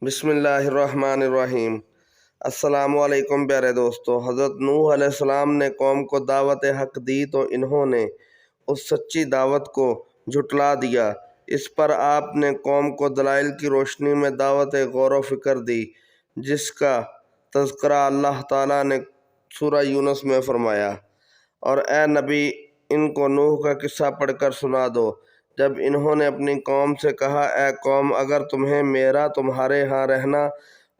بسم اللہ الرحمن الرحیم۔ السلام علیکم پیارے دوستو۔ حضرت نوح علیہ السلام نے قوم کو دعوت حق دی تو انہوں نے اس سچی دعوت کو جھٹلا دیا۔ اس پر آپ نے قوم کو دلائل کی روشنی میں دعوت غور و فکر دی، جس کا تذکرہ اللہ تعالیٰ نے سورہ یونس میں فرمایا۔ اور اے نبی، ان کو نوح کا قصہ پڑھ کر سنا دو، جب انہوں نے اپنی قوم سے کہا، اے قوم، اگر تمہیں میرا تمہارے ہاں رہنا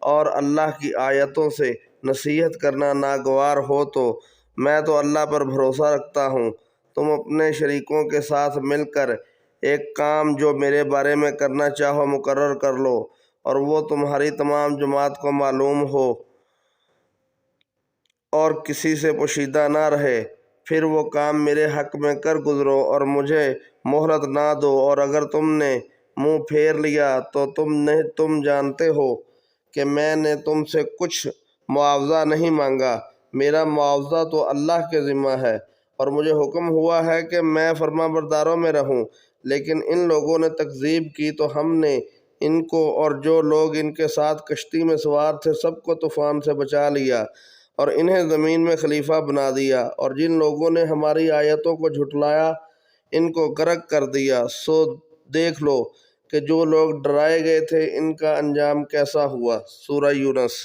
اور اللہ کی آیتوں سے نصیحت کرنا ناگوار ہو تو میں تو اللہ پر بھروسہ رکھتا ہوں۔ تم اپنے شریکوں کے ساتھ مل کر ایک کام جو میرے بارے میں کرنا چاہو مقرر کر لو، اور وہ تمہاری تمام جماعت کو معلوم ہو اور کسی سے پوشیدہ نہ رہے۔ پھر وہ کام میرے حق میں کر گزرو اور مجھے مہلت نہ دو، اور اگر تم نے منہ پھیر لیا تو تم جانتے ہو کہ میں نے تم سے کچھ معاوضہ نہیں مانگا۔ میرا معاوضہ تو اللہ کے ذمہ ہے، اور مجھے حکم ہوا ہے کہ میں فرما برداروں میں رہوں۔ لیکن ان لوگوں نے تکذیب کی تو ہم نے ان کو اور جو لوگ ان کے ساتھ کشتی میں سوار تھے سب کو طوفان سے بچا لیا، اور انہیں زمین میں خلیفہ بنا دیا، اور جن لوگوں نے ہماری آیتوں کو جھٹلایا ان کو غرق کر دیا۔ سو دیکھ لو کہ جو لوگ ڈرائے گئے تھے ان کا انجام کیسا ہوا۔ سورہ یونس۔